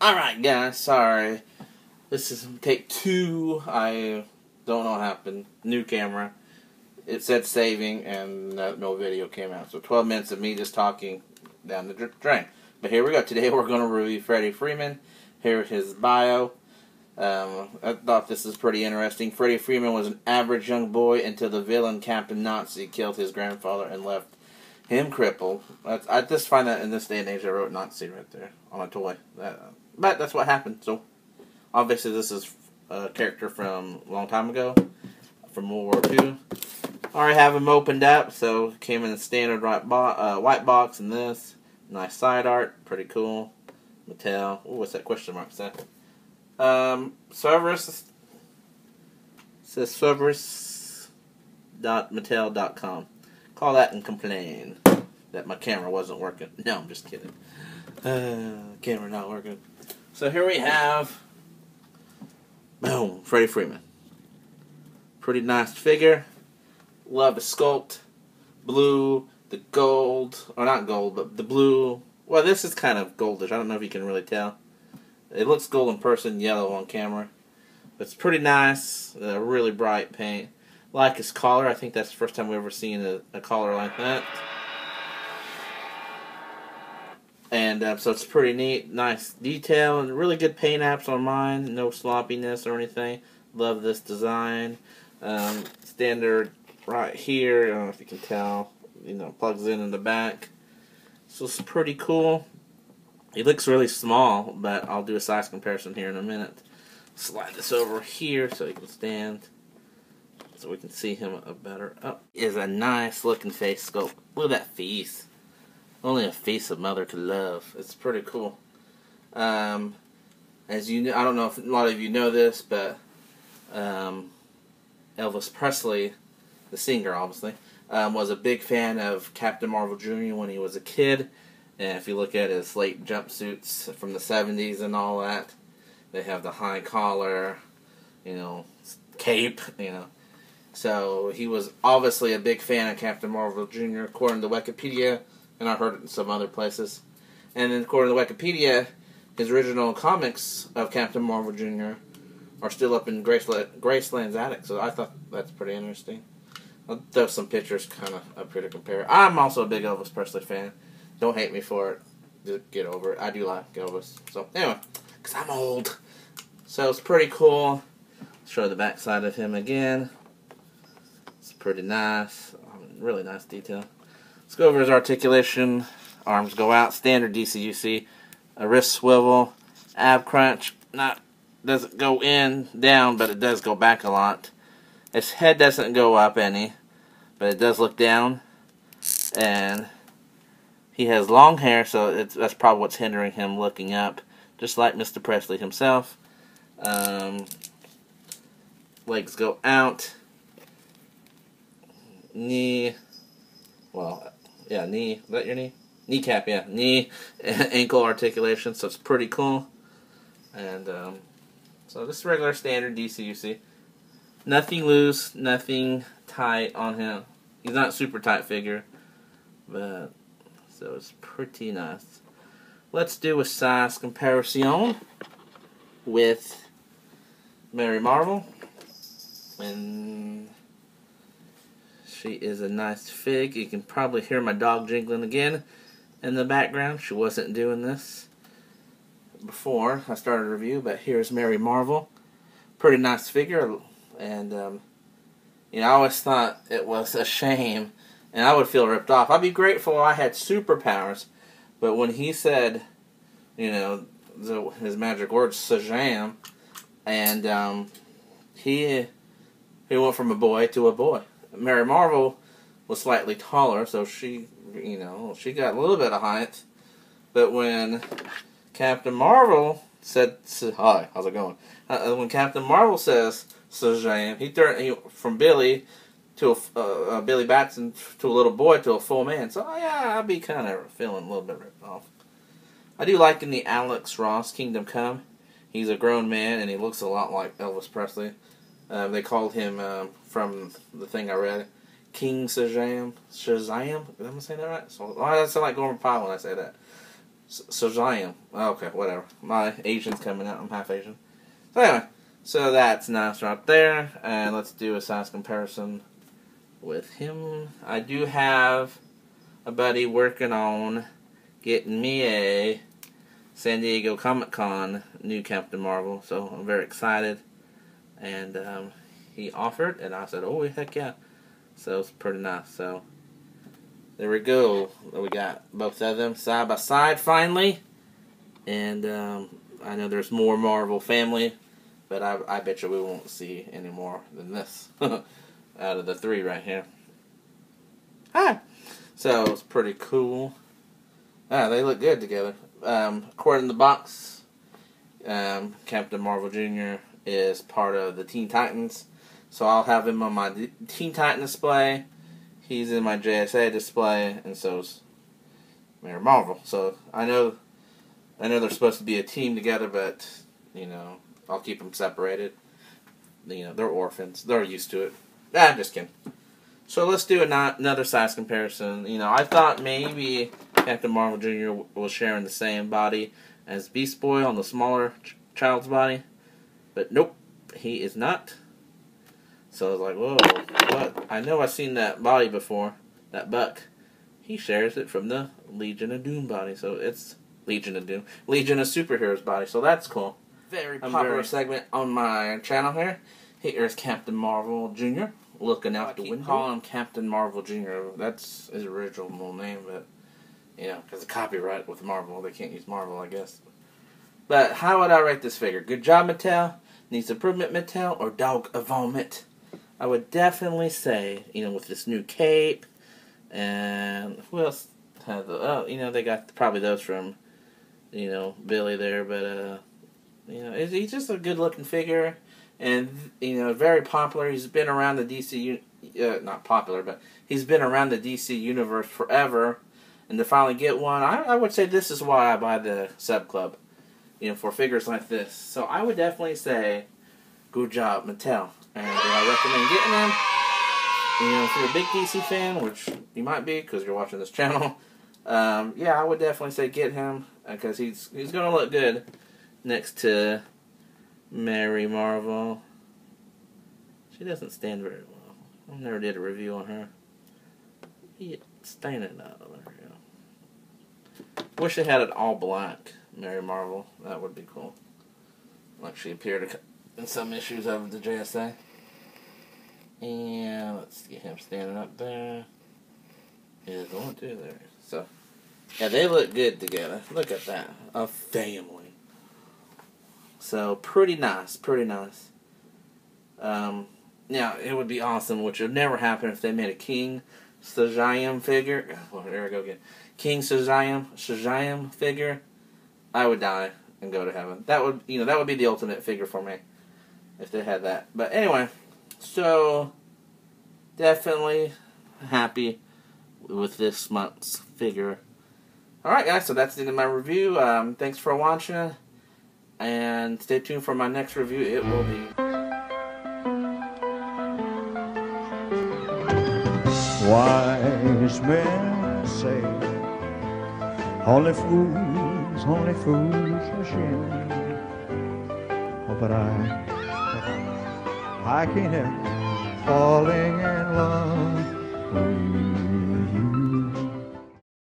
Alright guys, sorry. This is take 2. I don't know what happened. New camera. It said saving and no video came out. So 12 minutes of me just talking down the drain. But here we go. Today we're going to review Freddy Freeman. Here's his bio. I thought this was pretty interesting. Freddy Freeman was an average young boy until the villain Captain Nazi killed his grandfather and left him crippled. I just find that in this day and age I wrote Nazi right there on a toy. But that's what happened. So obviously this is a character from a long time ago, from World War II. I already have him opened up, so it came in a standard white box and this. Nice side art, pretty cool. Mattel. Oh, what's that question mark say? Cerberus. Says Cerberus.mattel.com. Call that and complain that my camera wasn't working. No, I'm just kidding. Camera not working. So here we have, boom, Freddy Freeman. Pretty nice figure. Love the sculpt. Blue, the gold, or not gold, but the blue. Well, this is kind of goldish. I don't know if you can really tell. It looks gold in person, yellow on camera. But it's pretty nice. Really bright paint. Like his collar. I think that's the first time we've ever seen a collar like that. And so it's pretty neat. Nice detail and really good paint apps on mine. No sloppiness or anything. Love this design. Standard right here. I don't know if you can tell. You know, plugs in the back. So it's pretty cool. It looks really small, but I'll do a size comparison here in a minute. Slide this over here so he can stand, so we can see him better. Oh, is a nice looking face sculpt. Look at that face. Only a face a mother could love. It's pretty cool. As you know, I don't know if a lot of you know this, but Elvis Presley, the singer, obviously, was a big fan of Captain Marvel Jr. when he was a kid. And if you look at his late jumpsuits from the 70s and all that, they have the high collar, you know, cape, you know. So he was obviously a big fan of Captain Marvel Jr. according to Wikipedia, and I've heard it in some other places. And then according to Wikipedia, his original comics of Captain Marvel Jr. are still up in Graceland's attic, so I thought that's pretty interesting. I'll throw some pictures kind of up here to compare. I'm also a big Elvis Presley fan. Don't hate me for it. Just get over it. I do like Elvis. So, anyway, because I'm old. So, it's pretty cool. Show the back side of him again. It's pretty nice. Really nice detail. Let's go over his articulation. Arms go out. Standard DCUC. A wrist swivel. Ab crunch. Doesn't go in, down, but it does go back a lot. His head doesn't go up any, but it does look down. And he has long hair, so that's probably what's hindering him looking up, just like Mr. Presley himself. Legs go out. Knee. Well, yeah, knee. Is that your knee? Kneecap, yeah. Knee, ankle articulation, so it's pretty cool. And so this is regular standard DCUC. Nothing loose, nothing tight on him. He's not super tight figure, but so it's pretty nice. Let's do a size comparison with Mary Marvel. And she is a nice fig. You can probably hear my dog jingling again in the background. She wasn't doing this before I started a review, but here's Mary Marvel. Pretty nice figure. And, you know, I always thought it was a shame, and I would feel ripped off. I'd be grateful I had superpowers, but when he said, you know, his magic words, Shazam, and he went from a boy to a boy. Mary Marvel was slightly taller, so she, you know, she got a little bit of height, but when Captain Marvel said, hi, how's it going? When Captain Marvel says Shazam, he turned from Billy to Billy Batson to a little boy to a full man. So yeah, I'd be kind of feeling a little bit ripped off. I do like in the Alex Ross Kingdom Come. He's a grown man and he looks a lot like Elvis Presley. They called him from the thing I read, King Shazam. Shazam? Am I saying that right? So I sound like Gorman Powell when I say that. Shazam. Okay, whatever. My Asian's coming out. I'm half Asian. So anyway, so that's nice right there. And let's do a size comparison with him. I do have a buddy working on getting me a San Diego Comic-Con new Captain Marvel, so I'm very excited. And he offered, and I said, oh, heck yeah. So it's pretty nice. So there we go. We got both of them side by side finally. And I know there's more Marvel family, but I bet you we won't see any more than this out of the three right here. Hi! So it's pretty cool. They look good together. According to the box, Captain Marvel Jr. is part of the Teen Titans. So I'll have him on my Teen Titan display. He's in my JSA display, and so's Mary Marvel. So I know they're supposed to be a team together, but you know, I'll keep them separated. You know, they're orphans. They're used to it. I'm just kidding. So let's do another size comparison. You know, I thought maybe Captain Marvel Jr. was sharing the same body as Beast Boy on the smaller child's body. But nope, he is not. So I was like, whoa, what? I know I've seen that body before, that buck. He shares it from the Legion of Doom body. So it's Legion of Doom. Legion of Superheroes body. So that's cool. Very popular segment on my channel here. Here's Captain Marvel Jr. looking out the window. I call him Captain Marvel Jr. That's his original name, but you know, because of copyright with Marvel, they can't use Marvel, I guess. But how would I rate this figure? Good job, Mattel. Needs improvement, Mattel, or dog a vomit? I would definitely say, you know, with this new cape, and who else had the? Oh, you know, they got probably those from, you know, Billy there, but you know, he's just a good-looking figure. And, you know, very popular. He's been around the DC, not popular, but he's been around the DC universe forever. And to finally get one, I would say this is why I buy the sub club, you know, for figures like this. So I would definitely say, good job, Mattel. And I recommend getting them. You know, if you're a big DC fan, which you might be because you're watching this channel, yeah, I would definitely say get him because he's going to look good next to Mary Marvel. She doesn't stand very well. I never did a review on her. Standing out. There we go. Wish they had it all black, Mary Marvel. That would be cool. Like she appeared in some issues of the JSA. And let's get him standing up there. There's one, two there. So, yeah, they look good together. Look at that. A family. So, pretty nice, pretty nice. Now, it would be awesome, which would never happen if they made a King Shazam figure. Oh, there we go again. King Shazam figure. I would die and go to heaven. That would, you know, that would be the ultimate figure for me if they had that. But anyway, so definitely happy with this month's figure. Alright, guys, so that's the end of my review. Thanks for watching. And stay tuned for my next review. It will be wise men say only fools are shame. Oh, but I can't help falling in love with you.